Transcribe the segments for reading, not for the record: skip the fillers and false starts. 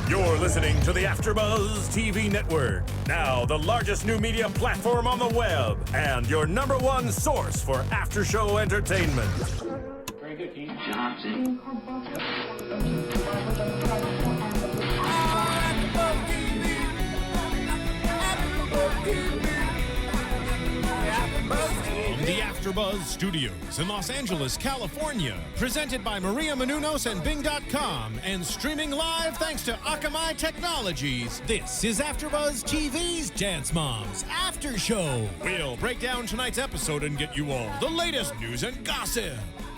You're listening to the AFTERBUZZ TV Network, now the largest new media platform on the web, and your #1 source for after-show entertainment. Very good, Keith. Johnson. From the AFTERBUZZ Studios in Los Angeles, California, presented by Maria Menounos and Bing.com, and streaming live thanks to Akamai Technologies, this is AFTERBUZZ TV's Dance Moms After Show. We'll break down tonight's episode and get you all the latest news and gossip.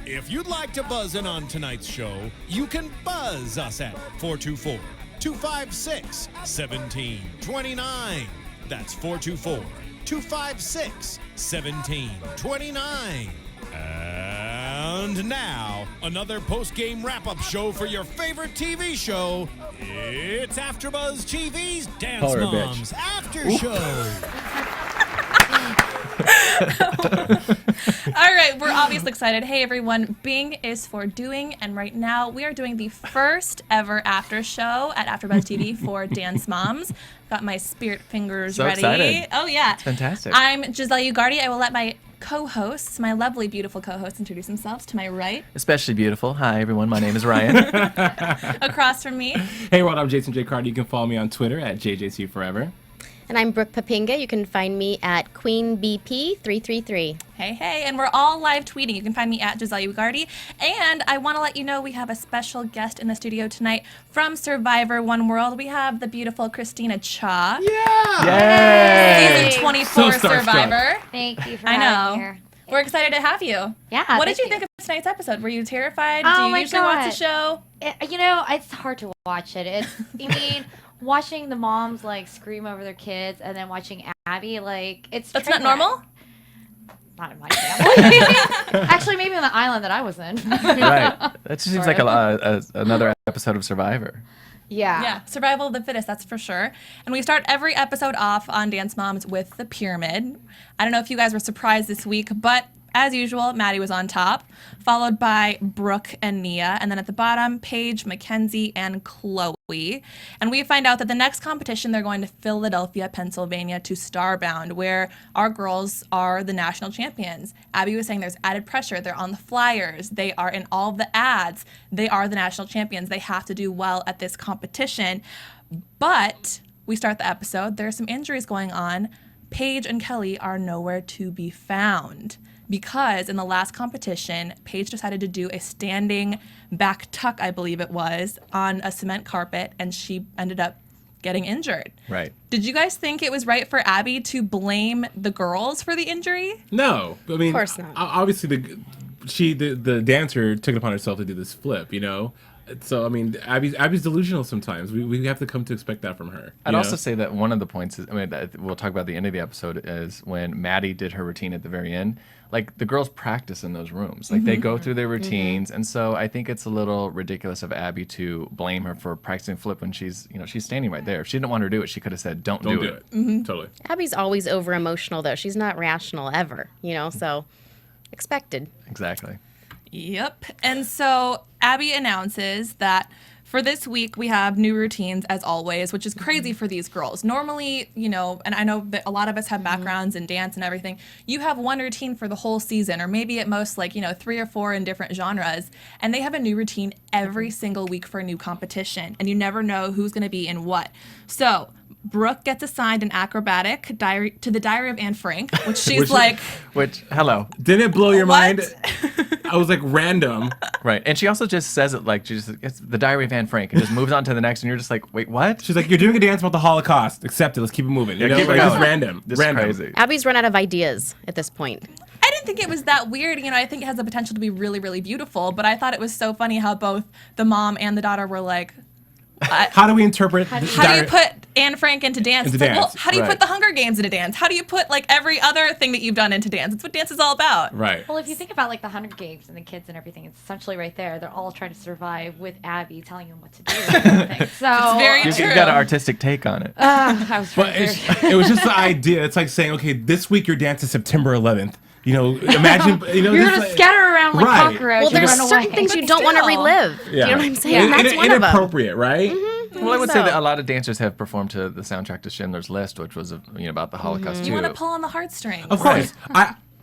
If you'd like to buzz in on tonight's show, you can buzz us at 424-256-1729. That's 424-256-1729. And now, another post-game wrap-up show for your favorite TV show. It's AFTERBUZZ TV's Dance Moms After Show. All right, we're obviously excited. Hey, everyone. Bing is for doing, and right now we are doing the first ever after show at AFTERBUZZ TV for Dance Moms. Got my spirit fingers ready. Excited. Oh, yeah. It's fantastic. I'm Giselle Ugarte. I will let my co-hosts, my lovely, beautiful co-hosts, introduce themselves. To my right, Especially beautiful. Hi, everyone. My name is Ryan. across from me. Hey, world, I'm Jason J. Carter. You can follow me on Twitter at JJCForever. And I'm Brooke Poppinga. You can find me at QueenBP333. Hey, and we're all live tweeting. You can find me at Giselle Ugarte. And I want to let you know we have a special guest in the studio tonight from Survivor One World. We have the beautiful Christina Cha. Yay! Season 24 So starstruck. Survivor. Thank you for I having me know. here. We're excited to have you. Yeah. What did you think of tonight's episode? Were you terrified? Do Oh you my usually watch the God. show? It's hard to watch it. Watching the moms like scream over their kids and then watching Abby, like it's That's train not wreck. normal? Not in my family. Actually, maybe on the island that I was in. Right. That just seems like another episode of Survivor. Yeah, survival of the fittest, that's for sure. And we start every episode off on Dance Moms with the pyramid. I don't know if you guys were surprised this week, but as usual, Maddie was on top, followed by Brooke and Nia, and then at the bottom, Paige, Mackenzie, and Chloe. And we find out that the next competition, they're going to Philadelphia, Pennsylvania, to Starbound, where our girls are the national champions. Abby was saying there's added pressure. They're on the flyers. They are in all of the ads. They are the national champions. They have to do well at this competition. But we start the episode. There are some injuries going on. Paige and Kelly are nowhere to be found, because in the last competition, Paige decided to do a standing back tuck, I believe it was, on a cement carpet, and she ended up getting injured. Right. Did you guys think it was right for Abby to blame the girls for the injury? No, I mean, Of course not. Obviously, the dancer took it upon herself to do this flip, you know. So I mean, Abby's delusional sometimes. We have to come to expect that from her. I'd also say that one of the points is, that we'll talk about the end of the episode, is when Maddie did her routine at the very end. Like, the girls practice in those rooms. Like, they go through their routines. And so I think it's a little ridiculous of Abby to blame her for practicing flip when she's standing right there. If she didn't want her to do it, she could have said, don't do it. Totally. Abby's always over emotional, though. She's not rational ever, so expected. Exactly. Yep. And so Abby announces that for this week, we have new routines, as always, which is crazy for these girls. Normally, and I know that a lot of us have backgrounds in dance and everything. You have one routine for the whole season, or maybe at most, 3 or 4 in different genres. And they have a new routine every single week for a new competition. And you never know who's going to be in what. So Brooke gets assigned an acrobatic diary to the Diary of Anne Frank, which she's hello. Didn't it blow your What? mind? I was like, random. Right. And she also just says it like, it's the Diary of Anne Frank, and just moves on to the next, and you're just like, wait, what? She's like, you're doing a dance about the Holocaust. Accept it. Let's keep it moving. Yeah, keep it Just going. random. This is crazy. Abby's run out of ideas at this point. I didn't think it was that weird. I think it has the potential to be really, really beautiful. But I thought it was so funny how both the mom and the daughter were like, How do we interpret? how do you put Anne Frank into dance? Into It's like, well, dance, how do you right. put the Hunger Games into dance? How do you put every other thing that you've done into dance? It's what dance is all about. Right. Well, if you think about the Hunger Games and the kids and everything, it's essentially right there. They're all trying to survive with Abby telling them what to do. And everything. So It's very You've true. got an artistic take on it. I was But it was just the idea. It's like saying, okay, this week your dance is September 11th. Imagine. You're just gonna scatter around like Right. cockroaches. Well, there's and run certain away. things you But don't want to still. relive. Yeah. You know what I'm saying? That's one of them. Inappropriate, right? Well, I would say that a lot of dancers have performed to the soundtrack to Schindler's List, which was about the Holocaust too. You want to pull on the heartstrings. Of course.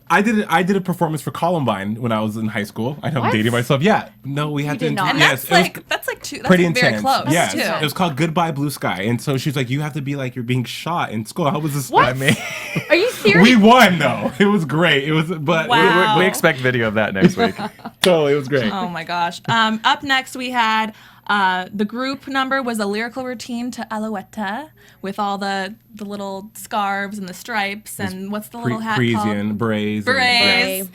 I did a performance for Columbine when I was in high school. I know I'm dating myself. Yeah. No, we had to. did not. And Yes, that's like pretty very intense. close. Yes. too. It was called Goodbye Blue Sky. And so she's like, you have to be like you're being shot in school. How was this? What? I mean, Are you serious? we won though. It was great. It was, but Wow. We expect video of that next week. totally, it was great. Oh my gosh. Up next we had the group number was a lyrical routine to Alouette with all the little scarves and the stripes and what's the little hat Parisian, called? Braze. Berets.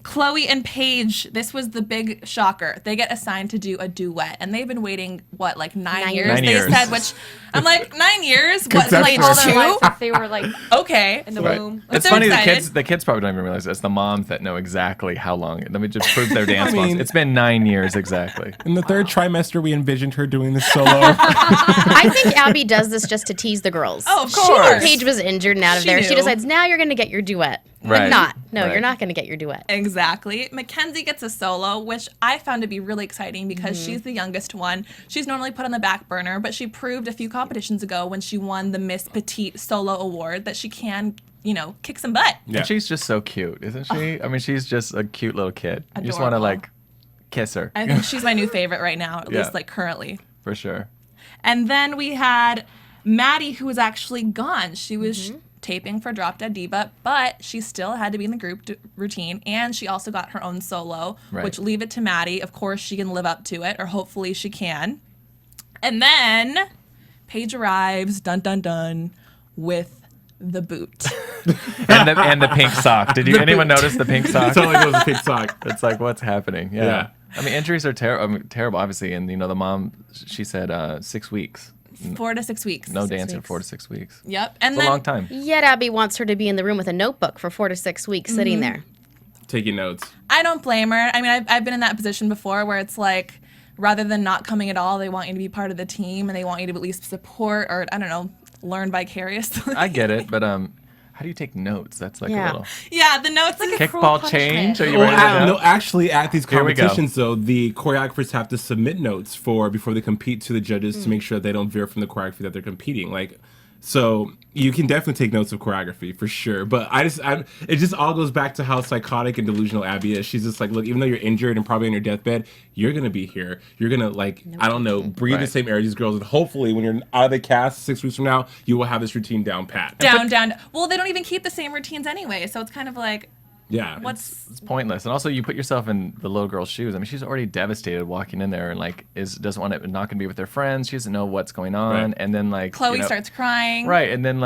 Chloe and Paige, this was the big shocker. They get assigned to do a duet, and they've been waiting, what, like 9 years? 9 They years. said, which I'm like, 9 years? What, like all their two? life since they were like Okay. in the Right. womb. I'm It's so funny excited. the kids probably don't even realize it. It's the moms that know exactly how long. Let me just prove their dance I mean- moms. It's been 9 years exactly. In the third trimester, we envisioned her doing this solo. I think Abby does this just to tease the girls. Oh, of She course. knew Paige was injured and out of She there. knew. She decides now you're going to get your duet. Right. But not. No, Right. you're not going to get your duet. Exactly. Mackenzie gets a solo, which I found to be really exciting because she's the youngest one. She's normally put on the back burner, but she proved a few competitions ago when she won the Miss Petite Solo Award that she can, kick some butt. Yeah. And she's just so cute, isn't she? I mean, she's just a cute little kid. You just want to Adorable. kiss her I think she's my new favorite right now, at Yeah. least like currently. for sure. And then we had Maddie, who was actually gone. She was taping for Drop Dead Diva, but she still had to be in the group routine, and she also got her own solo, Right. which leave it to Maddie. Of course, she can live up to it, or hopefully she can. And then Paige arrives, dun dun dun, with the boot. And the pink sock. Did anyone notice the pink sock? Totally was a big sock. It's like, what's happening? Yeah. Yeah. I mean, injuries are terrible, obviously. And, the mom, she said 6 weeks. 4 to 6 weeks. No dance in weeks. 4 to 6 weeks. Yep. And It's a then long time. Yet Abby wants her to be in the room with a notebook for 4 to 6 weeks sitting there. Taking notes. I don't blame her. I mean, I've been in that position before where it's like, rather than not coming at all, they want you to be part of the team and they want you to at least support or, I don't know, learn vicariously. I get it, but how do you take notes? That's like a Yeah. little Yeah, the notes like kickball change. Are you Well, ready to go? no, actually, at these Here we go. competitions, though, the choreographers have to submit notes before they compete to the judges to make sure they don't veer from the choreography that they're competing. So you can definitely take notes of choreography for sure. But it just all goes back to how psychotic and delusional Abby is. She's just like, look, even though you're injured and probably on your deathbed, you're gonna be here. You're gonna I don't know, breathe the Right. same air as these girls, and hopefully, when you're out of the cast 6 weeks from now, you will have this routine down pat. down. Well, they don't even keep the same routines anyway, so it's kind of like, Yeah. It's pointless. And also, you put yourself in the little girl's shoes. I mean, she's already devastated walking in there and doesn't want to, not going to be with her friends. She doesn't know what's going on. Right. And then Chloe starts crying. Right. And then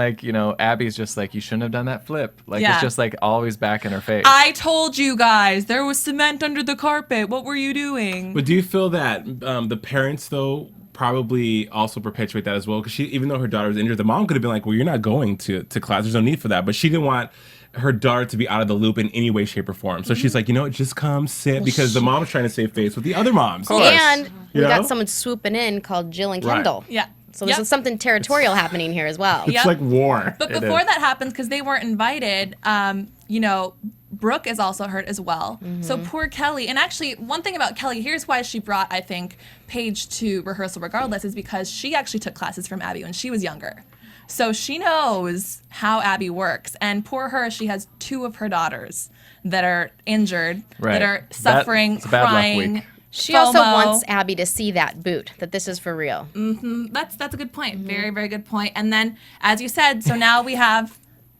Abby's just like, you shouldn't have done that flip. Yeah. It's just always back in her face. I told you guys there was cement under the carpet. What were you doing? But do you feel that the parents, though, probably also perpetuate that as well? Because even though her daughter was injured, the mom could have been like, well, you're not going to class. There's no need for that. But she didn't want her daughter to be out of the loop in any way, shape, or form. So she's like, just come sit, because the mom's trying to save face with the other moms. And we You know? got someone swooping in called Jill and Right. Kendall. Yeah. So there's something territorial happening here as well. It's Yep. like war. But It before is. that happens, because they weren't invited, Brooke is also hurt as well. So poor Kelly. And actually, one thing about Kelly, here's why she brought, I think, Paige to rehearsal regardless, is because she actually took classes from Abby when she was younger. So she knows how Abby works. And poor her, she has 2 of her daughters that are injured, Right. that are suffering, It's a bad luck crying. week. She also FOMO. wants Abby to see that boot, that this is for real. That's a good point. Very, very good point. And then, as you said, so now we have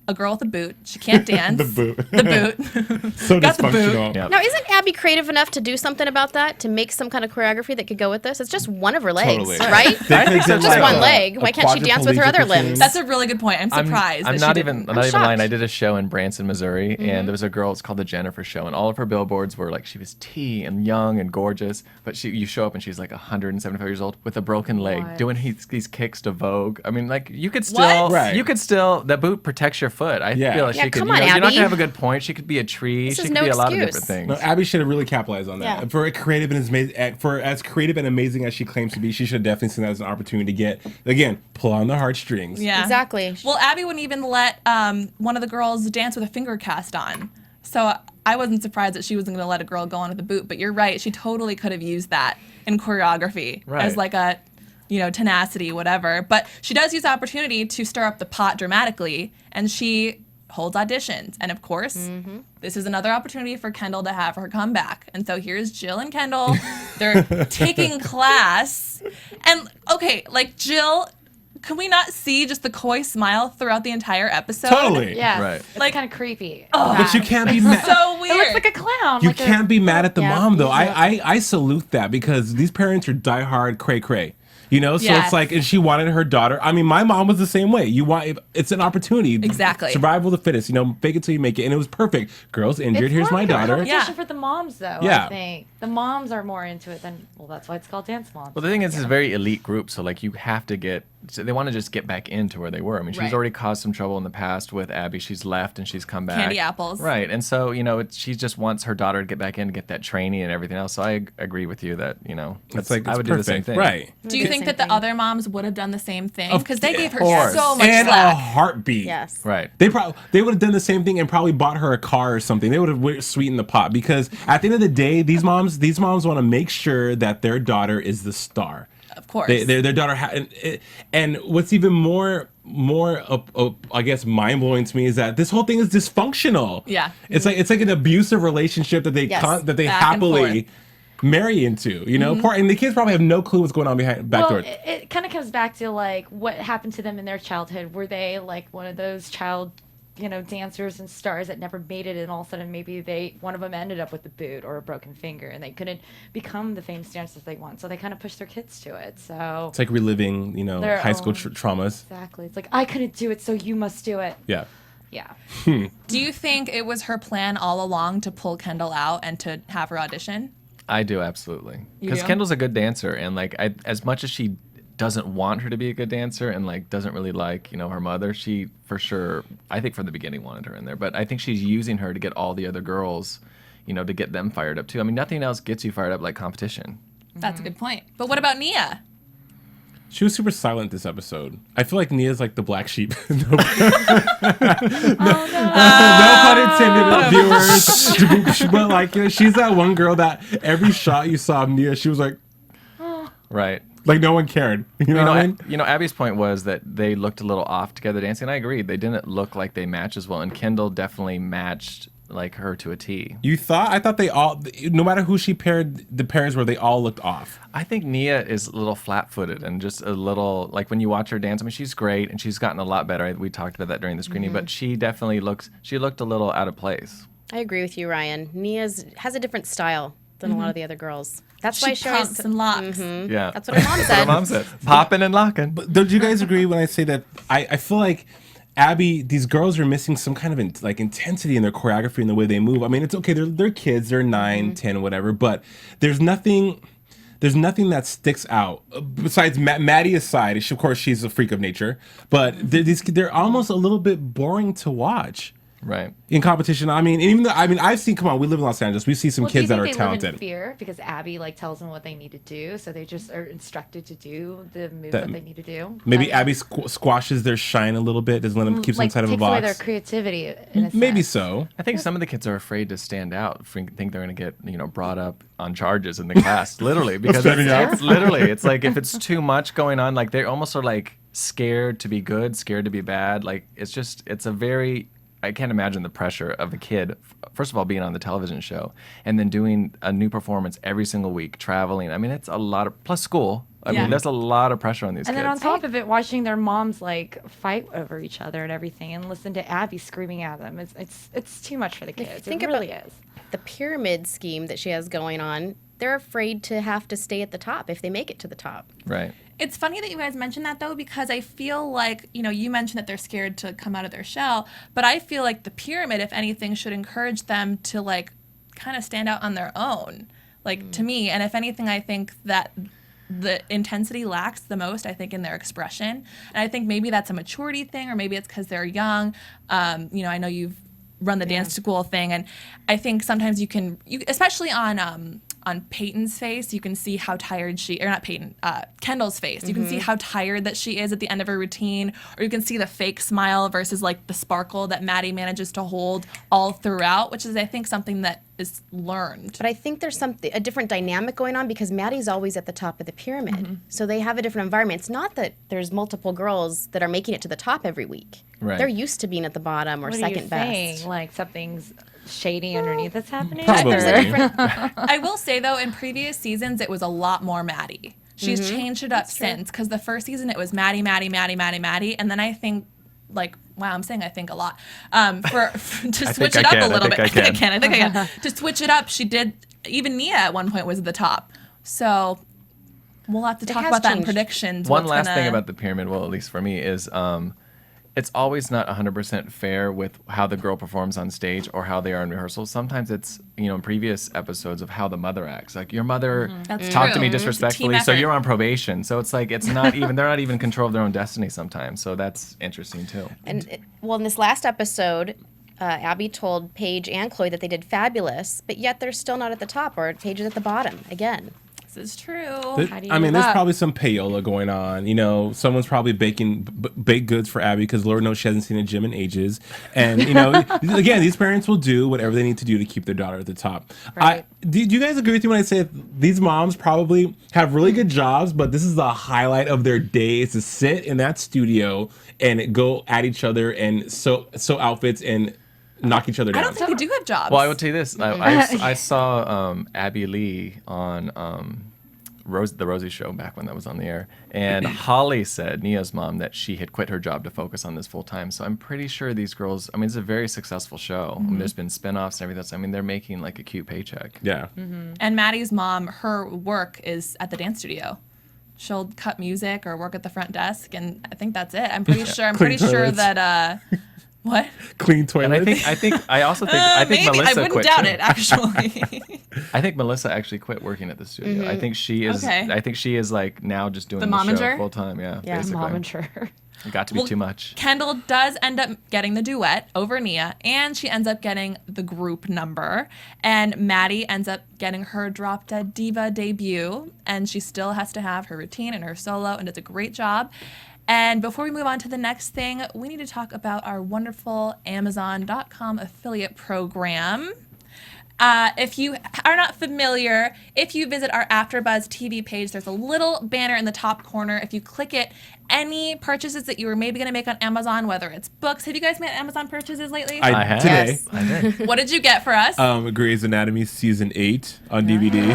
a girl with a boot. She can't dance. The boot. The boot. So Got the boot. dysfunctional. Yeah. Now, isn't Abby creative enough to do something about that, to make some kind of choreography that could go with this? It's just one of her legs, Totally. right? I think so, Just too. one leg. Why can't she dance with her other quadriplegic limbs? routine. That's a really good point. I'm surprised. I'm that not she even didn't. I'm not even shocked. lying. I did a show in Branson, Missouri, and there was a girl. It's called the Jennifer Show, and all of her billboards were she was tea and young and gorgeous, but you show up and she's 175 years old with a broken leg, What? doing these kicks to Vogue. I mean, you could still, What? Right. you could still. That boot protects your foot. I Yeah. feel like Yeah, she could. come on, you're not Abby. gonna have a good point. She could be a tree. This She is could no be a lot of excuse. different No, things. Abby should have really capitalized on that. Yeah. For as creative and amazing as she claims to be, she should have definitely seen that as an opportunity to get, again, pull on the heartstrings. Yeah. Exactly. Well, Abby wouldn't even let one of the girls dance with a finger cast on. So I wasn't surprised that she wasn't going to let a girl go on with a boot. But you're right. She totally could have used that in choreography Right. as a tenacity, whatever. But she does use the opportunity to stir up the pot dramatically, and she holds auditions. And of course, this is another opportunity for Kendall to have her come back. And so here's Jill and Kendall. They're taking class. And okay, like Jill, can we not see just the coy smile throughout the entire episode? Totally. Yeah. Right. It's like kind of creepy. But you can't be mad. So It weird. looks like a clown. You like can't be mad at the Yeah. mom though. I salute that because these parents are diehard cray cray. So Yes. it's like, and she wanted her daughter. I mean, my mom was the same way. It's an opportunity. Exactly. Survival of the fittest. Fake it till you make it, and it was perfect. Girls injured. It's Here's more my like a daughter. competition Yeah. for the moms, though. Yeah. I think the moms are more into it than. Well, that's why it's called Dance Moms. Well, the thing is, it's a very elite group, so like you have to get. So they want to just get back into where they were. I mean, she's Right. already caused some trouble in the past with Abby. She's left and she's come back. Candy apples. Right, and so she just wants her daughter to get back in, get that training and everything else. So I agree with you that It's like I it's would perfect. do the same thing. Right. Do you think that the other moms would have done the same thing? Because they gave her course. so much And a slack. heartbeat. Yes. Right. They would have done the same thing and probably bought her a car or something. They would have sweetened the pot because at the end of the day, these moms want to make sure that their daughter is the star. Of course. Their daughter and what's even more I guess mind blowing to me is that this whole thing is dysfunctional. Yeah. It's like an abusive relationship that they Yes. that they Back and happily marry into. And the kids probably have no clue what's going on back Well, door. it kind of comes back to like what happened to them in their childhood. Were they like one of those child, dancers and stars that never made it, and all of a sudden maybe one of them ended up with a boot or a broken finger, and they couldn't become the famous dancers they want. So they kind of pushed their kids to it. So It's like reliving, Their high school own- traumas. exactly, it's like I couldn't do it, so you must do it. Yeah. Yeah. Do you think it was her plan all along to pull Kendall out and to have her audition? I do, absolutely. You Because do? Kendall's a good dancer, and as much as she doesn't want her to be a good dancer and doesn't really like her mother, she for sure, I think from the beginning wanted her in there, but I think she's using her to get all the other girls to get them fired up too. I mean, nothing else gets you fired up like competition. That's a good point. But what about Nia? She was super silent this episode. I feel like Nia's like the black sheep. No pun intended, viewers. But she's that one girl that every shot you saw of Nia, she was like Right. no one cared. You know what I mean? Abby's point was that they looked a little off together dancing. And I agree. They didn't look like they matched as well. And Kendall definitely matched her to a T. You thought? I thought they all, no matter who she paired, the pairs where they all looked off. I think Nia is a little flat-footed and just a little, when you watch her dance, I mean, she's great and she's gotten a lot better. We talked about that during the screening, but she definitely looked a little out of place. I agree with you, Ryan. Nia's has a different style than a lot of the other girls. That's why She she always pumps and locks. Yeah. That's what her mom Her said. mom said, popping and locking. But don't you guys agree when I say that I feel like Abby, these girls are missing some kind of intensity in their choreography and the way they move. I mean, it's okay. They're kids. They're 9, 10, whatever. But there's nothing that sticks out besides Maddie aside. Of course, she's a freak of nature. But they're almost a little bit boring to watch. Right. In competition, I've seen. Come on, we live in Los Angeles. We see some kids that are Live in talented. fear because Abby tells them what they need to do, so they just are instructed to do the moves that they need to do. Maybe Abby squashes their shine a little bit. Doesn't let them keep them inside of a takes away box. their creativity. In a Maybe sense. so. I think some of the kids are afraid to stand out. Think they're going to get brought up on charges in the class, literally, because it's like if it's too much going on, they almost are scared to be good, scared to be bad. It's a very, I can't imagine the pressure of a kid, first of all, being on the television show and then doing a new performance every single week, traveling. I mean, it's a lot of, plus school. I mean, there's a lot of pressure on these And kids. then on top of it, watching their moms fight over each other and everything, and listen to Abby screaming at them, it's too much for the kids. Think it really about is. the pyramid scheme that she has going on. They're afraid to have to stay at the top if they make it to the top. Right. It's funny that you guys mentioned that, though, because I feel like, you mentioned that they're scared to come out of their shell, but I feel like the pyramid, if anything, should encourage them to, kind of stand out on their own, to me. And if anything, I think that the intensity lacks the most, I think, in their expression. And I think maybe that's a maturity thing, or maybe it's because they're young. I know you've run the dance school thing, and I think sometimes you especially on on Peyton's face, you can see how tired Kendall's face. You can see how tired that she is at the end of her routine, or you can see the fake smile versus like the sparkle that Maddie manages to hold all throughout, which is, I think, something that is learned. But I think there's a different dynamic going on because Maddie's always at the top of the pyramid. So they have a different environment. It's not that there's multiple girls that are making it to the top every week. Right. They're used to being at the bottom or What second are you best. saying? Like something's shady underneath that's happening? Probably. There's a different I will say, though, in previous seasons, it was a lot more Maddie. She's changed it up since, because the first season it was Maddie, Maddie, Maddie, Maddie, Maddie, and then I think, like, wow, I'm saying I think a lot. To switch it up a little bit. I think I can. To switch it up, she did, even Nia at one point was at the top. So we'll have to talk about that in predictions. One last thing about the pyramid, well, at least for me, is it's always not 100% fair with how the girl performs on stage or how they are in rehearsals. Sometimes it's, in previous episodes of how the mother acts. Like, your mother talked to me disrespectfully, so you're on probation. So it's like, it's not even, they're not even in control of their own destiny sometimes. So that's interesting too. And in this last episode, Abby told Paige and Chloe that they did fabulous, but yet they're still not at the top, or Paige is at the bottom again. This is true. I mean, there's probably some payola going on. Someone's probably baking baked goods for Abby because Lord knows she hasn't seen a gym in ages. And, again, these parents will do whatever they need to do to keep their daughter at the top. Right. Do you guys agree with me when I say these moms probably have really good jobs, but this is the highlight of their day is to sit in that studio and go at each other and sew outfits and knock each other down? I don't think they do have jobs. Well, I will tell you this. I saw Abby Lee on the Rosie Show back when that was on the air. And Holly said, Nia's mom, that she had quit her job to focus on this full time. So I'm pretty sure these girls, it's a very successful show. There's been spinoffs and everything. They're making like a cute paycheck. Yeah. And Maddie's mom, her work is at the dance studio. She'll cut music or work at the front desk, and I think that's it. I'm pretty sure. I'm pretty sure that. What? Clean toilets. And I think maybe. Melissa I wouldn't quit doubt too. it, actually. I think Melissa actually quit working at the studio. I think she is. Okay. I think she is like now just doing The the show momager? full time. Yeah, Yeah, basically. Momager. It got to be too much. Kendall does end up getting the duet over Nia, and she ends up getting the group number. And Maddie ends up getting her Drop Dead Diva debut, and she still has to have her routine and her solo, and does a great job. And before we move on to the next thing, we need to talk about our wonderful Amazon.com affiliate program. If you are not familiar, if you visit our AfterBuzz TV page, there's a little banner in the top corner. If you click it, any purchases that you were maybe going to make on Amazon, whether it's books. Have you guys made Amazon purchases lately? I have. Today. Yes. I did. What did you get for us? Grey's Anatomy season 8 on DVD.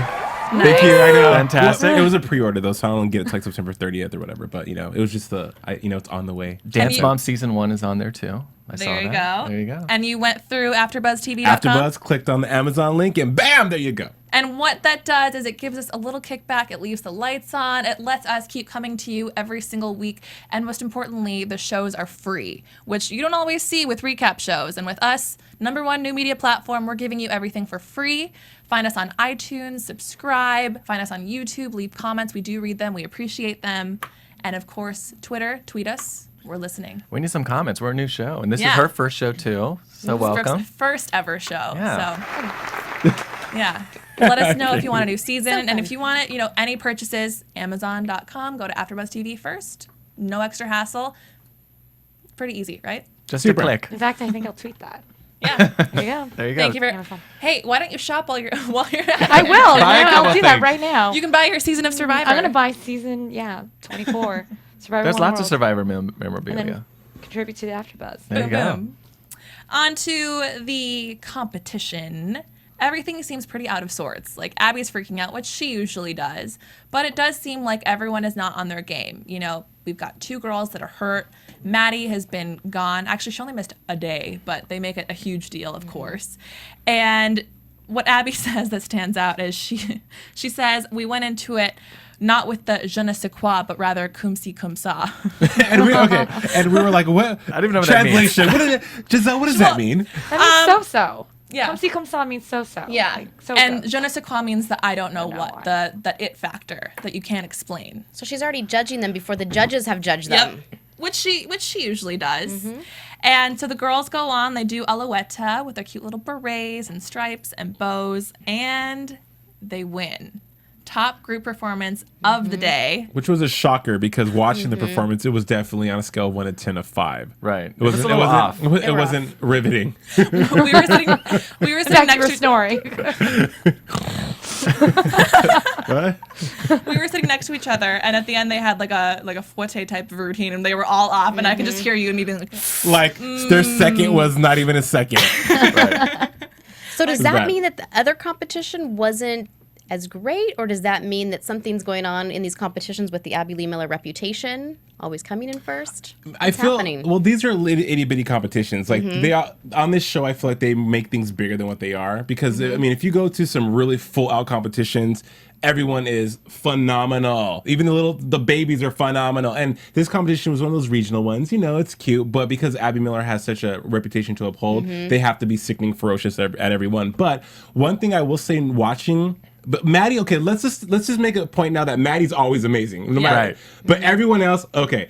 Nice. Thank you. I know. Fantastic. Well, it was a pre-order though, so I don't get it till like September 30th or whatever. But it was just it's on the way. Dance you- Mom season 1 is on there too. I saw There you that. go. There you go. And you went through AfterBuzzTV.com. AfterBuzz, clicked on the Amazon link, and bam, there you go. And what that does is it gives us a little kickback. It leaves the lights on. It lets us keep coming to you every single week. And most importantly, the shows are free, which you don't always see with recap shows. And with us, #1 new media platform, we're giving you everything for free. Find us on iTunes, subscribe, find us on YouTube, leave comments. We do read them. We appreciate them. And of course, Twitter, tweet us. We're listening. We need some comments. We're a new show, and this Yeah. is her first show too. So welcome. First ever show. Yeah. So, yeah. Let us know if you want a new season. And if you want it, any purchases, Amazon.com, go to AfterBuzz TV first. No extra hassle. Pretty easy, right? Just Super. a click. In fact, I think I'll tweet that. Yeah. There you go. There you go. Thank you very Amazon. Hey, why don't you shop while you're at I will. Buy a couple I'll do that things. right now. You can buy your season of Survivor. I'm gonna buy season 24. Survivor. There's One lots of World, Survivor and memorabilia. then contribute to the AfterBuzz. There you go. Boom. On to the competition. Everything seems pretty out of sorts. Like, Abby's freaking out, which she usually does. But it does seem like everyone is not on their game. We've got 2 girls that are hurt. Maddie has been gone. Actually, she only missed a day, but they make it a huge deal, of course. And what Abby says that stands out is she says, we went into it not with the je ne sais quoi, but rather cum si cum sa. and we were like, what? I don't even know what that means. Translation. Giselle, what does that mean? That means so-so. Yeah. Comme si comme ça means so-so. Yeah. Like, so-so. And je ne sais quoi means the I don't know know what, the it factor that you can't explain. So she's already judging them before the judges have judged them. Which she usually does. And so the girls go on, they do Alouette with their cute little berets and stripes and bows, and they win. Top group performance of the day. Which was a shocker because watching the performance, it was definitely on a scale of 1 to 10 of 5. Right. It wasn't. It wasn't. It wasn't riveting. We were sitting next to snoring. What? we were sitting next to each other, and at the end they had like a forte type of routine, and they were all off, and I could just hear you and me being like, Their second was not even a second. Right. So does that? that mean that the other competition wasn't as great, or does that mean that something's going on in these competitions with the Abby Lee Miller reputation always coming in first? I What's feel happening? well. These are itty bitty competitions. Like they are on this show. I feel like they make things bigger than what they are because I mean, if you go to some really full out competitions, everyone is phenomenal. Even the babies are phenomenal. And this competition was one of those regional ones. You know, it's cute, but because Abby Miller has such a reputation to uphold, they have to be sickening ferocious at every one. But one thing I will say in watching. But Maddie, okay, let's just make a point now that Maddie's always amazing, no matter. Right. But everyone else, okay.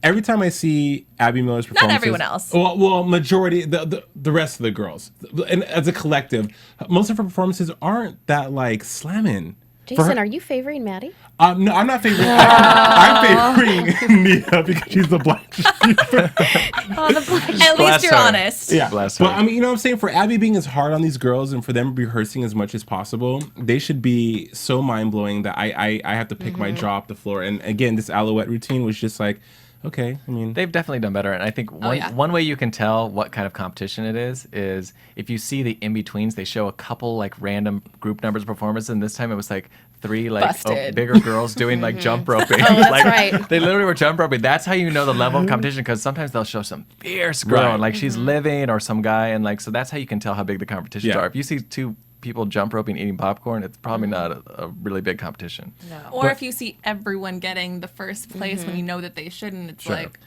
Every time I see Abby Miller's performances, not everyone else. Well, majority, the rest of the girls, and as a collective, most of her performances aren't that like slamming. Jason, are you favoring Maddie? No, I'm not favoring. I'm favoring Nia because she's the black sheep. at least Bless you're her. honest. Yeah, Bless but her. I mean, you know what I'm saying? For Abby being as hard on these girls and for them rehearsing as much as possible, they should be so mind-blowing that I have to pick my jaw off the floor. And again, this Alouette routine was just like, okay, I mean... They've definitely done better. And I think one way you can tell what kind of competition it is if you see the in-betweens, they show a couple like random group numbers performances. And this time it was like 3 like bigger girls doing like jump roping. that's like, right. They literally were jump roping. That's how you know the level of competition because sometimes they'll show some fierce girl Right. and like she's living or some guy. And like, so that's how you can tell how big the competitions Yeah. are. If you see 2 people jump roping eating popcorn, it's probably not a really big competition. Or if you see everyone getting the first place when you know that they shouldn't, it's Sure. like,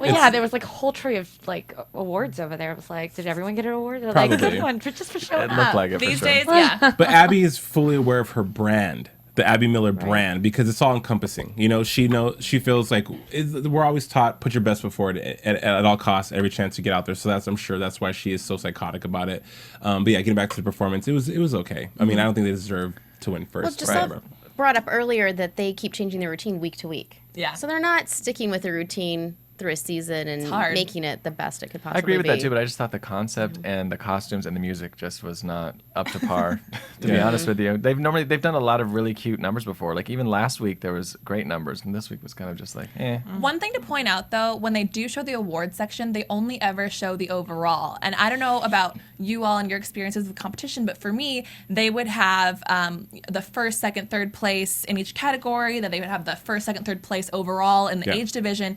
Well, yeah, there was like a whole tree of like awards over there. It was like, did everyone get an award? They're like, Probably. good one, just for showing It up. looked like it for these sure. days, yeah. But Abby is fully aware of her brand, the Abby Miller brand, because it's all encompassing. You know, she feels like we're always taught put your best foot forward at all costs, every chance you get out there. So I'm sure that's why she is so psychotic about it. But yeah, getting back to the performance, it was okay. I mean, I don't think they deserve to win first. Well, Giselle brought up earlier that they keep changing their routine week to week. Yeah. So they're not sticking with the routine through a season and hard. making it the best it could possibly I agree with be. that too, but I just thought the concept and the costumes and the music just was not up to par. To be honest with you, they've done a lot of really cute numbers before. Like even last week there was great numbers, and this week was kind of just like, eh. One thing to point out, though, when they do show the awards section, they only ever show the overall. And I don't know about you all and your experiences with competition, but for me, they would have the first, second, third place in each category. Then they would have the first, second, third place overall in the age division.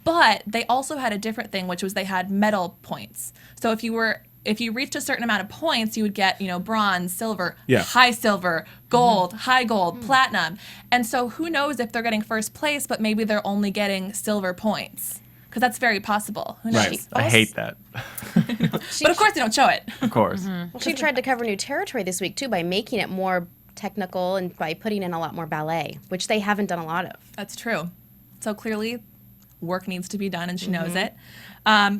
But they also had a different thing, which was they had medal points. So if you reached a certain amount of points, you would get, bronze, silver, high silver, gold, high gold, platinum. And so who knows if they're getting first place, but maybe they're only getting silver points. Because that's very possible. Who knows? Right. I hate that. But of course they don't show it. Of course. Well, she tried to cover new territory this week, too, by making it more technical and by putting in a lot more ballet, which they haven't done a lot of. That's true. So clearly work needs to be done, and she knows it.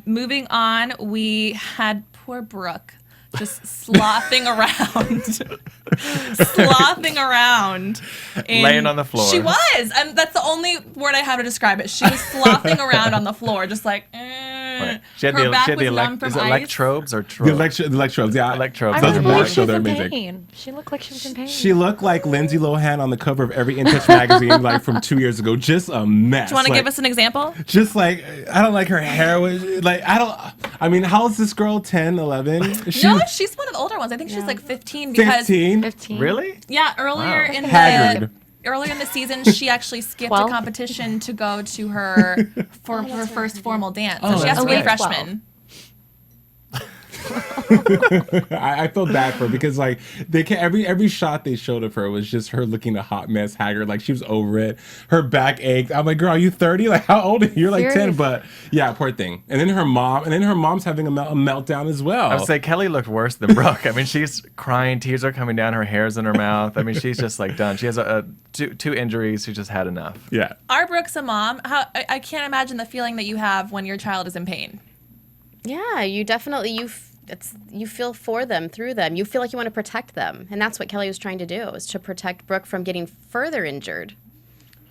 Moving on, we had poor Brooke just slothing around. Slothing around. Laying on the floor. She was. And that's the only word I have to describe it. She was slothing around on the floor, just like, Right. She had Her back the was numb from is it ice. electrobes or The tropes? electrodes, yeah. Electrodes. I Those really more believe show she their was in music. pain. She looked like she was in pain. She looked like Lindsay Lohan on the cover of every In Touch magazine, like from 2 years ago. Just a mess. do you want to Like, give us an example? Just like, I don't like her hair. I mean, how is this girl, 10, 11? No, she's one of the older ones. I think she's like 15 because 15? 15. Really? yeah, earlier Wow. in Haggard. earlier in the season, she actually skipped 12? a competition to go to her her first formal dance. So she has to that's be a right. freshman. I felt bad for her because like every shot they showed of her was just her looking a hot mess, haggard, like she was over it. Her back ached. I'm like, girl, are you 30? Like, how old are you? You're like 10, Serious. but yeah, poor thing. And then her mom's having a meltdown as well. I would say Kelly looked worse than Brooke. I mean, she's crying, tears are coming down, her hair's in her mouth. I mean, she's just like done. She has two injuries. She just had enough. Yeah. Our Brooke's a mom. I can't imagine the feeling that you have when your child is in pain. Yeah, you definitely, you feel for them through them. You feel like you want to protect them, and that's what Kelly was trying to do, is to protect Brooke from getting further injured.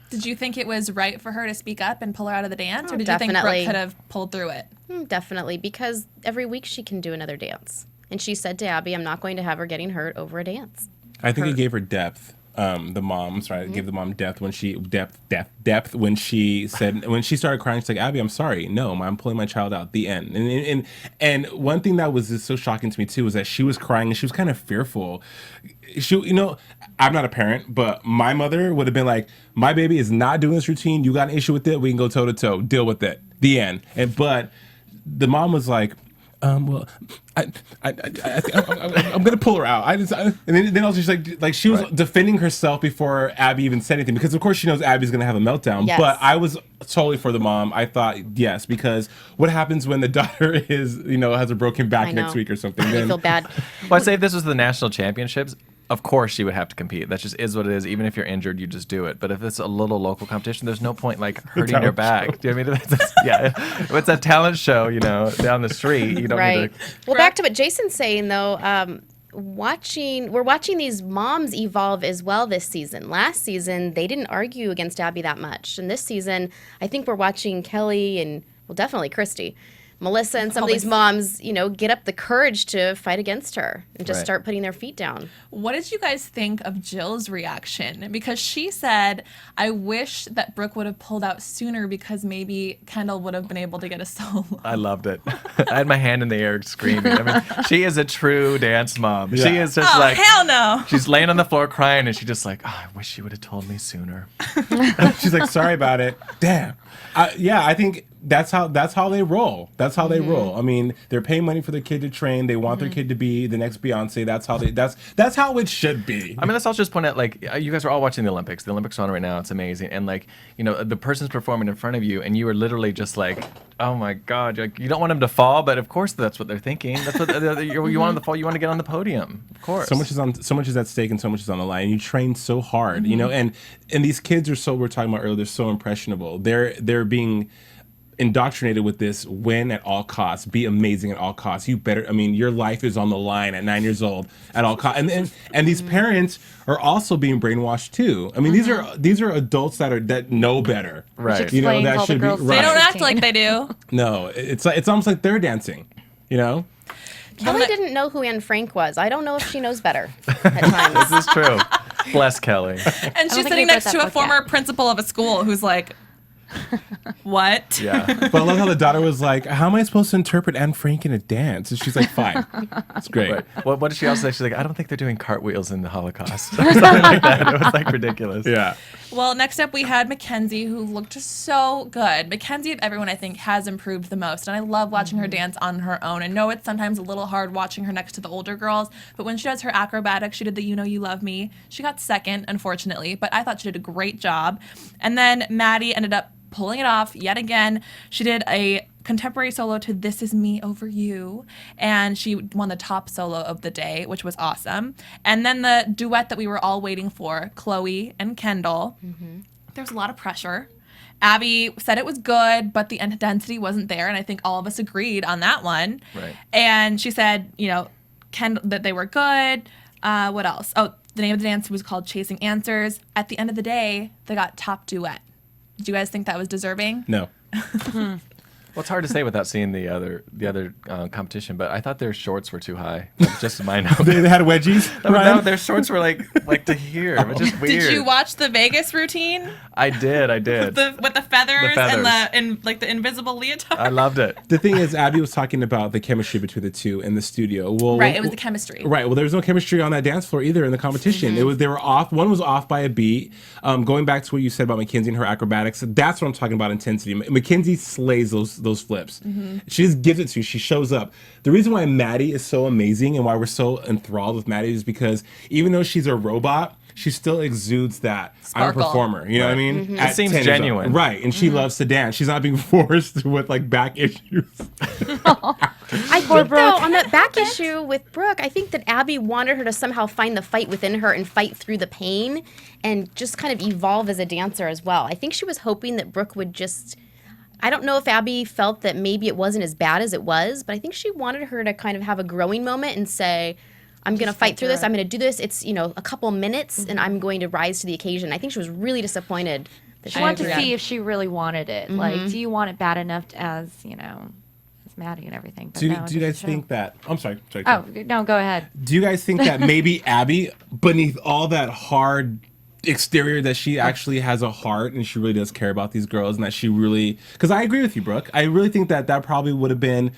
Did you think it was right for her to speak up and pull her out of the dance, or did definitely. you think Brooke could have pulled through it? Definitely, because every week she can do another dance. And she said to Abby, I'm not going to have her getting hurt over a dance. I think it gave her depth. The moms, right? It gave the mom depth when she when she said, when she started crying, she's like, Abby, I'm sorry. No, I'm pulling my child out. The end. And one thing that was just so shocking to me too was that she was crying and she was kind of fearful. She, you know, I'm not a parent, but my mother would have been like, my baby is not doing this routine. You got an issue with it? We can go toe to toe. Deal with it. The end. But the mom was like, well, I'm gonna pull her out. And then also she's like she was defending herself before Abby even said anything, because of course she knows Abby's gonna have a meltdown. Yes. But I was totally for the mom. I thought yes, because what happens when the daughter is, you know, has a broken back next week or something? I Then feel bad. Well, I'd say if this was the national championships, of course she would have to compete. That just is what it is. Even if you're injured, you just do it. But if it's a little local competition, there's no point like hurting your back. Do you know what I mean? Yeah, if it's a talent show, you know, down the street, you don't need to. Well, back to what Jason's saying though. We're watching these moms evolve as well this season. Last season, they didn't argue against Abby that much, and this season, I think we're watching Kelly and definitely Christy, Melissa, and some of these moms, you know, get up the courage to fight against her and just start putting their feet down. What did you guys think of Jill's reaction? Because she said, I wish that Brooke would have pulled out sooner because maybe Kendall would have been able to get a solo. I loved it. I had my hand in the air screaming. I mean, she is a true dance mom. Yeah. She is just hell no. She's laying on the floor crying, and she just like, I wish she would have told me sooner. She's like, sorry about it. Damn. Yeah, I think that's how they roll. That's how they roll. I mean, they're paying money for their kid to train. They want their kid to be the next Beyonce. That's how it should be. I mean, let's also just point out, like, you guys are all watching the Olympics. The Olympics are on right now. It's amazing. And like, you know, the person's performing in front of you, and you are literally just like, oh my God, like, you don't want them to fall, but of course that's what they're thinking. That's what you want them to fall. You want to get on the podium, of course. So much is at stake, and so much is on the line. You train so hard, you know, and these kids are so, we were talking about earlier, they're so impressionable. They're being indoctrinated with this: win at all costs, be amazing at all costs. You better, I mean, your life is on the line at 9 years old at all costs. And these parents are also being brainwashed too. I mean, these are adults that know better, right? You know, that should be right. They don't act like they do. No, it's almost like they're dancing, you know. Kelly didn't know who Anne Frank was. I don't know if she knows better at times. This is true. Bless Kelly. And she's sitting next to a former principal of a school who's like, what? Yeah. But I love how the daughter was like, how am I supposed to interpret Anne Frank in a dance? And she's like, fine. It's great. Right. What did she also say? She's like, I don't think they're doing cartwheels in the Holocaust. Or something like that. It was like ridiculous. Yeah. Well, next up we had Mackenzie, who looked so good. Mackenzie, of everyone, I think, has improved the most. And I love watching her dance on her own. I know it's sometimes a little hard watching her next to the older girls, but when she does her acrobatics, she did the You Know You Love Me. She got second, unfortunately, but I thought she did a great job. And then Maddie ended up pulling it off yet again. She did a contemporary solo to This Is Me Over You, and she won the top solo of the day, which was awesome. And then the duet that we were all waiting for, Chloe and Kendall. There was a lot of pressure. Abby said it was good, but the intensity wasn't there, and I think all of us agreed on that one. Right. And she said, you know, that they were good. What else? Oh, the name of the dance was called Chasing Answers. At the end of the day, they got top duet. Do you guys think that was deserving? No. Well, it's hard to say without seeing the other competition, but I thought their shorts were too high. That's just my note. They had wedgies? No, their shorts were like to here. It was just weird. Did you watch the Vegas routine? I did. With the feathers and the invisible leotard? I loved it. The thing is, Abby was talking about the chemistry between the two in the studio. Well, right, it was the chemistry. Right. Well, there was no chemistry on that dance floor either in the competition. They were off. One was off by a beat. Going back to what you said about Mackenzie and her acrobatics, that's what I'm talking about, intensity. Mackenzie slays those flips. She just gives it to you. She shows up. The reason why Maddie is so amazing and why we're so enthralled with Maddie is because even though she's a robot, she still exudes that sparkle. I'm a performer. You know what I mean? It seems genuine. Right. And she loves to dance. She's not being forced with like back issues. I think though, on that back issue with Brooke, I think that Abby wanted her to somehow find the fight within her and fight through the pain and just kind of evolve as a dancer as well. I think she was hoping that Brooke would just, I don't know if Abby felt that maybe it wasn't as bad as it was, but I think she wanted her to kind of have a growing moment and say, I'm going to fight through this. I'm going to do this. It's, a couple minutes and I'm going to rise to the occasion. I think she was really disappointed. She wanted to see if she really wanted it. Like, do you want it bad enough as Maddie and everything? But do you guys think that? I'm sorry. Oh, no, go ahead. Do you guys think that maybe Abby, beneath all that hard exterior, that she actually has a heart and she really does care about these girls, and that she really, because I agree with you, Brooke, I really think that probably would have been,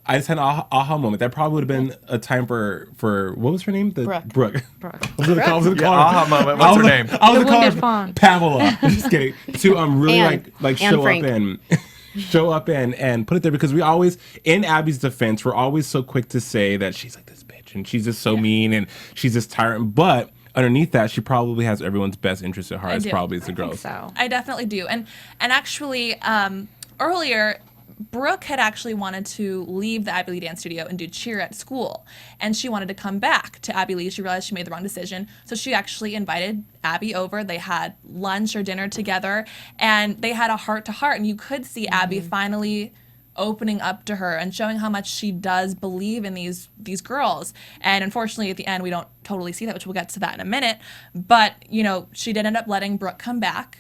I just had an aha moment, that probably would have been a time for what was her name? Brooke. I was gonna call her aha moment. What's her name? I was gonna call her Pamela. Just kidding. To really like show up and put it there, because we always, in Abby's defense, we're always so quick to say that she's like this bitch and she's just so mean and she's this tyrant, but underneath that, she probably has everyone's best interest at heart, as probably as the girls. So I definitely do. And actually, earlier, Brooke had actually wanted to leave the Abby Lee Dance Studio and do cheer at school. And she wanted to come back to Abby Lee. She realized she made the wrong decision. So she actually invited Abby over. They had lunch or dinner together, and they had a heart-to-heart. And you could see Abby finally opening up to her and showing how much she does believe in these girls. And unfortunately, at the end, we don't totally see that, which we'll get to that in a minute. But, she did end up letting Brooke come back.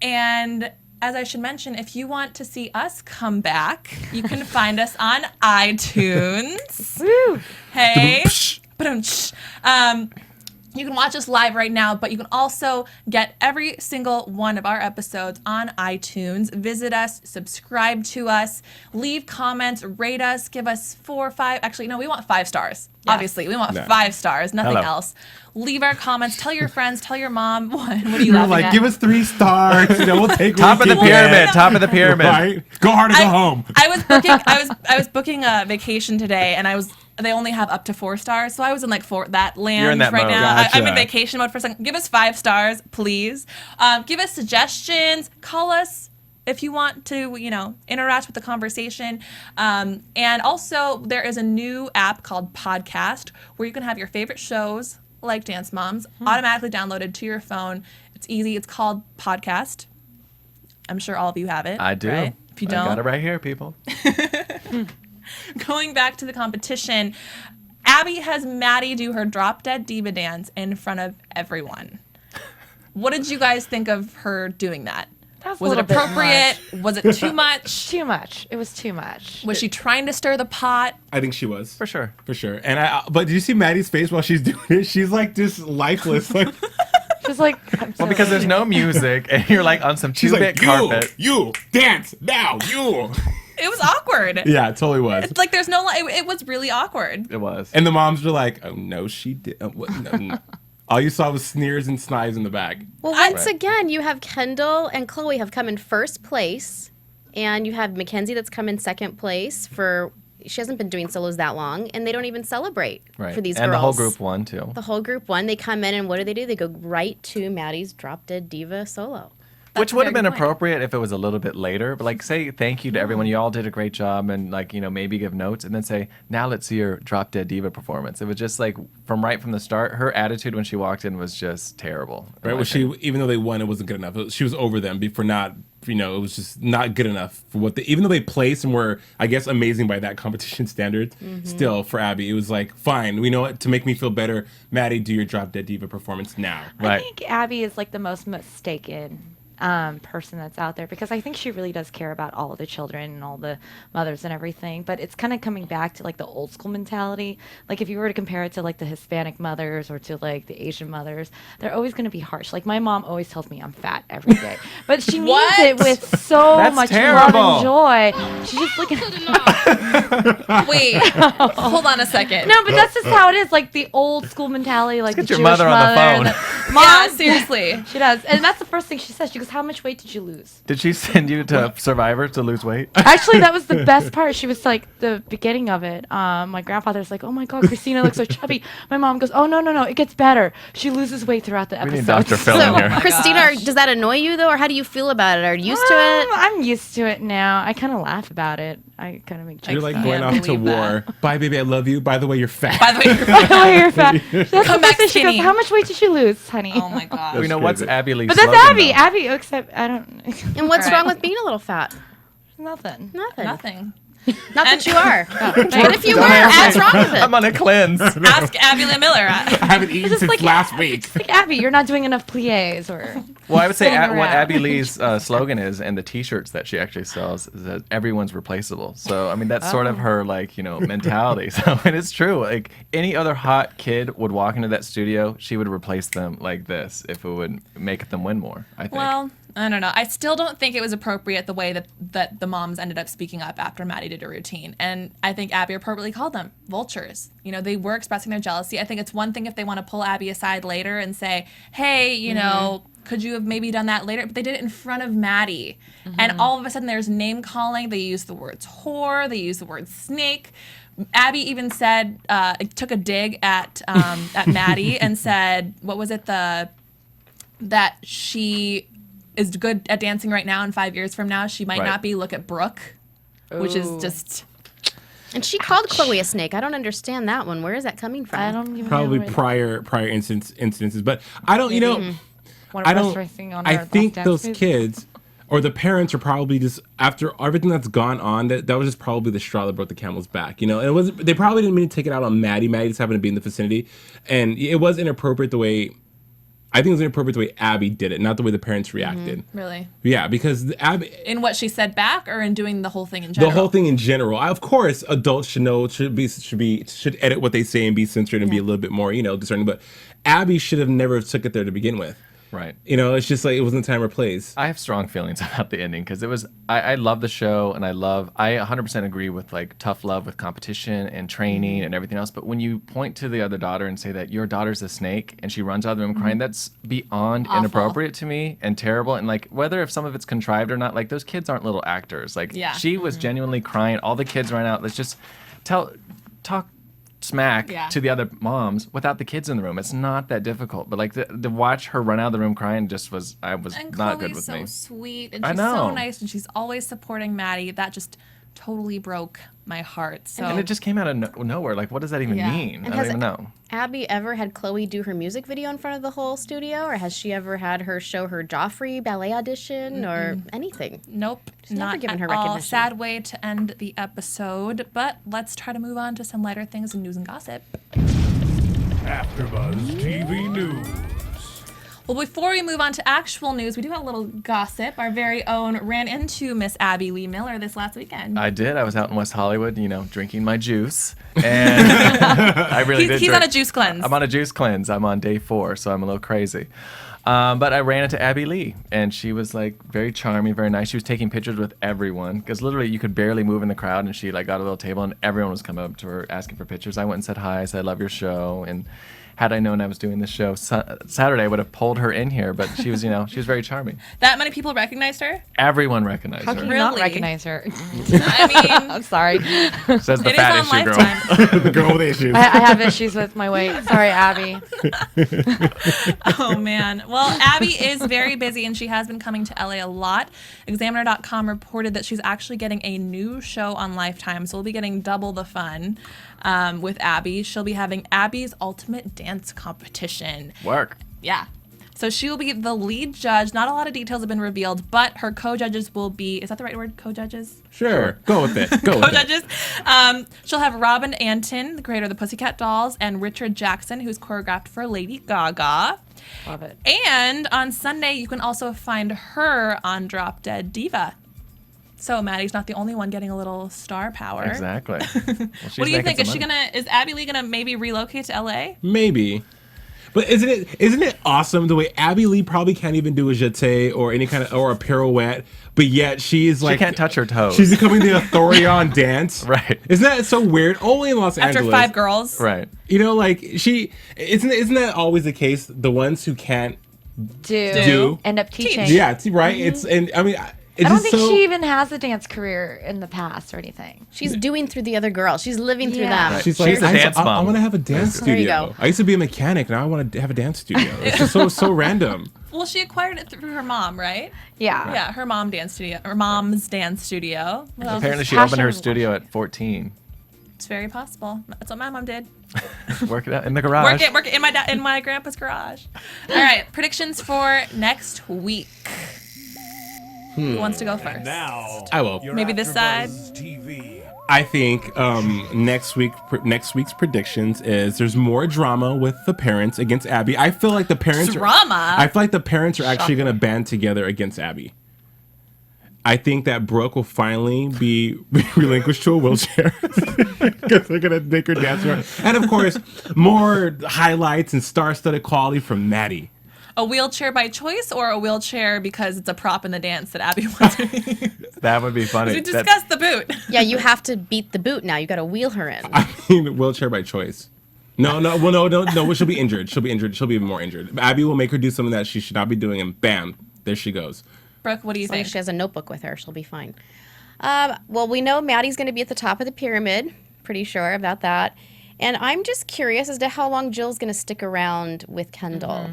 And as I should mention, if you want to see us come back, you can find us on iTunes. Woo! Hey. You can watch us live right now, but you can also get every single one of our episodes on iTunes. Visit us, subscribe to us, leave comments, rate us, give us 4 or 5. Actually, no, we want 5 stars. Yes. Obviously, we want 5 stars, nothing else. Leave our comments. Tell your friends. Tell your mom. What are you laughing at? Give us 3 stars. We'll take top of the pyramid. Top of the pyramid. Right? Go hard or go home. I was booking a vacation today, and they only have up to 4 stars, so I was in that land. You're in that right mode. now. Gotcha. I'm in vacation mode for a second. Give us 5 stars, please. Give us suggestions. Call us if you want to, interact with the conversation. And also, there is a new app called Podcast where you can have your favorite shows, like Dance Moms, automatically downloaded to your phone. It's easy. It's called Podcast. I'm sure all of you have it. I do. Right? If you don't, I got it right here, people. Going back to the competition, Abby has Maddie do her Drop Dead Diva dance in front of everyone. What did you guys think of her doing that? Was it appropriate? Was it too much? Too much. It was too much. Was she trying to stir the pot? I think she was. For sure. And but did you see Maddie's face while she's doing it? She's like just lifeless. She's like, well, because there's no music and you're like on some 2-bit carpet. You dance now, you. It was awkward. Yeah, it totally was. It's like there's no, it was really awkward. It was. And the moms were like, oh, no, she did. No. All you saw was sneers and snives in the back. Well, once again, you have Kendall and Chloe have come in first place. And you have Mackenzie that's come in second place she hasn't been doing solos that long. And they don't even celebrate for these girls. And the whole group won, too. The whole group won. They come in and what do? They go right to Maddie's Drop Dead Diva solo. Which would have been appropriate if it was a little bit later, but say thank you to everyone. You all did a great job, and maybe give notes, and then say, now let's see your Drop Dead Diva performance. It was just from the start, her attitude when she walked in was just terrible. Right, well, even though they won, it wasn't good enough. She was over them for not, it was just not good enough for even though they placed and were, I guess, amazing by that competition standard. Still, for Abby, it was fine. We know what, to make me feel better, Maddie, do your Drop Dead Diva performance now. I think Abby is the most mistaken person that's out there, because I think she really does care about all of the children and all the mothers and everything, but it's kind of coming back to the old school mentality. If you were to compare it to the Hispanic mothers or to the Asian mothers, they're always going to be harsh. My mom always tells me I'm fat every day, but she means it with so much love and joy. She's just looking. Wait, hold on a second. No, but that's just how it is. The old school mentality, Let's the get your Jewish mother on the phone. Mom, yeah, seriously, she does, and that's the first thing she says. She goes, "How much weight did you lose?" Did she send you to Survivor to lose weight? Actually, that was the best part. She was the beginning of it. My grandfather's like, "Oh my God, Christina looks so chubby." My mom goes, "Oh no, it gets better. She loses weight throughout the episode." We need Dr. Phil in here. Christina, does that annoy you though, or how do you feel about it? Are you used to it? I'm used to it now. I kind of laugh about it. I kind of make jokes. You're going off to war. Bye, baby, I love you. By the way, you're fat. By the way, you're fat. That's come back skinny. How much weight did you lose, honey? Oh my God. We know what's Abby Lee's But that's slogan, Abby. though. Abby, except I don't. And what's wrong with being a little fat? Nothing. Nothing. Not that you are. But if you were, what's wrong with it? I'm on a cleanse. Ask Abby Lee Miller. I haven't eaten since last week. Like, Abby, you're not doing enough pliés or. Well, I would say Fooling what around. Abby Lee's slogan is, and the T-shirts that she actually sells, is that everyone's replaceable. So I mean, that's sort of her mentality. So and it's true. Like any other hot kid would walk into that studio, she would replace them like this if it would make them win more. I think. Well, I don't know. I still don't think it was appropriate the way that the moms ended up speaking up after Maddie did a routine. And I think Abby appropriately called them vultures. You know, they were expressing their jealousy. I think it's one thing if they want to pull Abby aside later and say, hey, you know, could you have maybe done that later? But they did it in front of Maddie. And all of a sudden there's name calling. They use the words whore. They use the word snake. Abby even said, took a dig at Maddie and said, what was it? That she is good at dancing right now, and 5 years from now she might not be. Look at Brooke, which is just. And she called Chloe a snake. I don't understand that one. Where is that coming from? I don't even Probably know. prior incidences, but I don't. You know, One I of us don't. racing on I our think last those dance kids or the parents are probably just after everything that's gone on. That was just probably the straw that broke the camel's back. You know, and it was. They probably didn't mean to take it out on Maddie. Maddie just happened to be in the vicinity, and it was inappropriate the way. I think it was inappropriate the way Abby did it, not the way the parents reacted. Really? Yeah, because Abby. In what she said back, or in doing the whole thing in general? The whole thing in general. Of course, adults should know, should edit what they say and be censored and be a little bit more, discerning. But Abby should have never took it there to begin with. Right. It's just like it wasn't time or place. I have strong feelings about the ending because it was. I love the show and I 100% agree with like tough love with competition and training and everything else. But when you point to the other daughter and say that your daughter's a snake and she runs out of the room crying, that's beyond inappropriate to me and terrible. And like whether if some of it's contrived or not, like those kids aren't little actors. Like she was genuinely crying. All the kids ran out. Let's just talk smack to the other moms without the kids in the room. It's not that difficult, but like to watch her run out of the room crying just was not Chloe's good with so me. Sweet and I she's know. so nice and she's always supporting Maddie. That just totally broke my heart. So And it just came out of nowhere. Like, what does that even mean? And I don't even know. Abby ever had Chloe do her music video in front of the whole studio, or has she ever had her show her Joffrey ballet audition or anything? Nope, She's never not given at her all. recognition. Sad way to end the episode, but let's try to move on to some lighter things in news and gossip. AfterBuzz TV News. Well, before we move on to actual news, we do have a little gossip. Our very own ran into Miss Abby Lee Miller this last weekend. I did. I was out in West Hollywood, drinking my juice. And I really did. He's on a juice cleanse. I'm on a juice cleanse. I'm on day 4, so I'm a little crazy. But I ran into Abby Lee, and she was like very charming, very nice. She was taking pictures with everyone because literally you could barely move in the crowd, and she like got a little table, and everyone was coming up to her asking for pictures. I went and said hi. I said I love your show, and had I known I was doing this show Saturday, I would have pulled her in here. But she was, she was very charming. That many people recognized her? Everyone recognized How her. can you not Really? recognize her? I mean, I'm sorry. Says the it is fat on issue girl. Lifetime. The girl with issues. I have issues with my weight. Sorry, Abby. Oh, man. Well, Abby is very busy, and she has been coming to LA a lot. Examiner.com reported that she's actually getting a new show on Lifetime, so we'll be getting double the fun with Abby. She'll be having Abby's Ultimate Dance Competition. Work. Yeah. So she will be the lead judge. Not a lot of details have been revealed, but her co-judges will be, is that the right word? Co-judges? Sure. Go with it. Go with it. Co-judges. She'll have Robin Antin, the creator of the Pussycat Dolls, and Richard Jackson, who's choreographed for Lady Gaga. Love it. And on Sunday, you can also find her on Drop Dead Diva. So Maddie's not the only one getting a little star power. Exactly. Well, What do you think? Is Abby Lee gonna maybe relocate to LA? Maybe. But isn't it awesome the way Abby Lee probably can't even do a jeté or any kind of or a pirouette, but yet she can't touch her toes. She's becoming the authority on dance. Right. Isn't that so weird? Only in Los After Angeles. 5 girls. Right. Like she isn't that always the case? The ones who can't Do end up teaching. yeah, right. It's and I mean. I don't think she even has a dance career in the past or anything. She's doing through the other girls. She's living through them. Right. She's like, She's a dance I mom. want to have a dance There you studio. go. I used to be a mechanic. Now I want to have a dance studio. It's just so random. Well, she acquired it through her mom, right? Yeah. Yeah, her mom's dance studio. Well, Apparently, she Passion opened her was studio at 14. it's very possible. That's what my mom did. Work it out in the garage. Work it in my grandpa's garage. All right, predictions for next week. Who wants to go first? Now, I will. your Maybe this side? AfterBuzz TV. I think next week's predictions is there's more drama with the parents against Abby. I feel like the parents Drama? I feel like the parents are actually going to band together against Abby. I think that Brooke will finally be relinquished to a wheelchair because they're going to make her dance around. And of course, more highlights and star-studded quality from Maddie. A wheelchair by choice or a wheelchair because it's a prop in the dance that Abby wants to use? That would be funny. We discussed the boot. Yeah, you have to beat the boot now. You got to wheel her in. I mean, wheelchair by choice. No. Well, she'll be injured. She'll be injured. She'll be even more injured. Abby will make her do something that she should not be doing, and bam, there she goes. Brooke, what do you As long think? as she has a notebook with her, she'll be fine. Well, we know Maddie's going to be at the top of the pyramid. Pretty sure about that. And I'm just curious as to how long Jill's going to stick around with Kendall.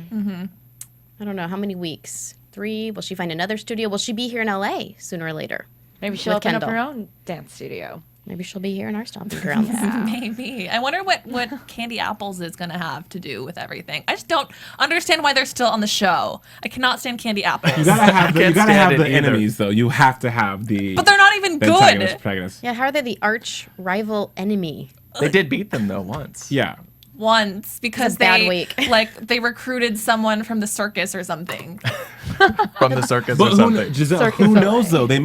I don't know. How many weeks? 3? Will she find another studio? Will she be here in LA sooner or later? Maybe she'll With open up Kendall. her own dance studio. Maybe she'll be here in our stomping grounds. Maybe. I wonder what Candy Apples is going to have to do with everything. I just don't understand why they're still on the show. I cannot stand Candy Apples. You gotta have the, can't stand it either. enemies, though. You have to have the. But they're not even the antagonist, good. protagonist. Yeah, how are they the arch rival enemy? They did beat them though once. Yeah. Once because It's a bad they week. they recruited someone from the circus or something. From the circus But or something. Giselle, who knows though? They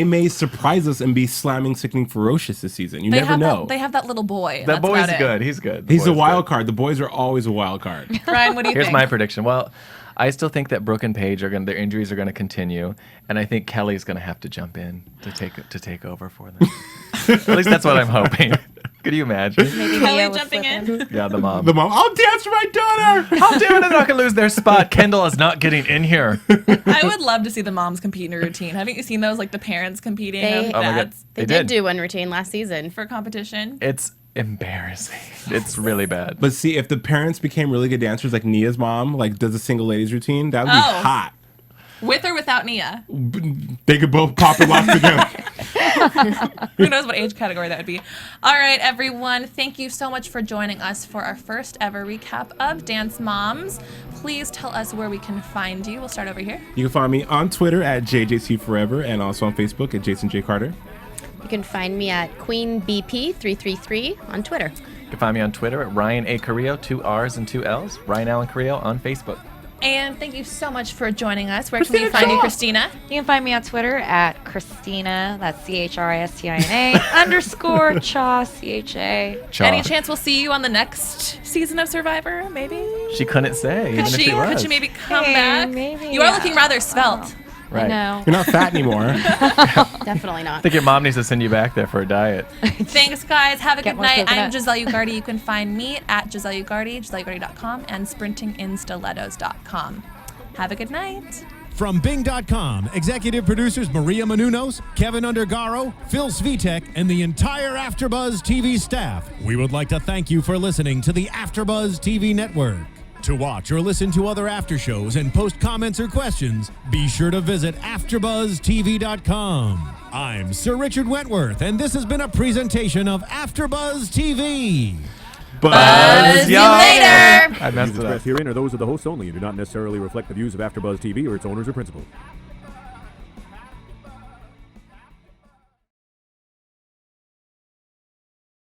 may surprise us and be slamming, sickening, ferocious this season. You never know. They have that little boy. That That's boy's about it. good. He's good. The He's a boy's wild good. card. The boys are always a wild card. Ryan, what do you Here's think? my prediction. Well, I still think that Brooke and Paige their injuries are gonna continue, and I think Kelly's gonna have to jump in to take over for them. At least that's what I'm hoping. Could you imagine? Maybe Kelly Mia will jumping slip in. Yeah, the mom. The mom, I'll dance for my daughter. How dare they not gonna lose their spot? Kendall is not getting in here. I would love to see the moms compete in a routine. Haven't you seen those, like the parents competing They- of Oh my God. dads They did do one routine last season. for competition? It's embarrassing. It's really bad. But see, if the parents became really good dancers, like Nia's mom, like does a single ladies routine, that would be Oh. hot. With or without Nia? They could both pop and lock together. Who knows what age category that would be. All right, everyone. Thank you so much for joining us for our first ever recap of Dance Moms. Please tell us where we can find you. We'll start over here. You can find me on Twitter at JJCForever and also on Facebook at Jason J. Carter. You can find me at QueenBP333 on Twitter. You can find me on Twitter at Ryan A. Carrillo, 2 R's and 2 L's. Ryan Allen Carrillo on Facebook. And thank you so much for joining us. Where can we find you, Christina? You can find me on Twitter at Christina, that's CHRISTINA _ Cha, CHA. Cha. Any chance we'll see you on the next season of Survivor, maybe? She couldn't say. even Could if she was. could she maybe come Hey, back? maybe, You are yeah. looking rather svelte. Right. No. You're not fat anymore. Definitely not. I think your mom needs to send you back there for a diet. Thanks, guys. Have a Get good more night. I'm coconut. Giselle Ugarte. You can find me at Giselle Ugarte, GiselleUgarte.com, and sprintinginstilettos.com. Have a good night. From Bing.com, executive producers Maria Menounos, Kevin Undergaro, Phil Svitek, and the entire AfterBuzz TV staff, we would like to thank you for listening to the AfterBuzz TV network. To watch or listen to other after shows and post comments or questions, be sure to visit AfterBuzzTV.com. I'm Sir Richard Wentworth, and this has been a presentation of AfterBuzz TV. Buzz you later. I messed Views it up. expressed herein are those of the hosts only and do not necessarily reflect the views of AfterBuzz TV or its owners or principals.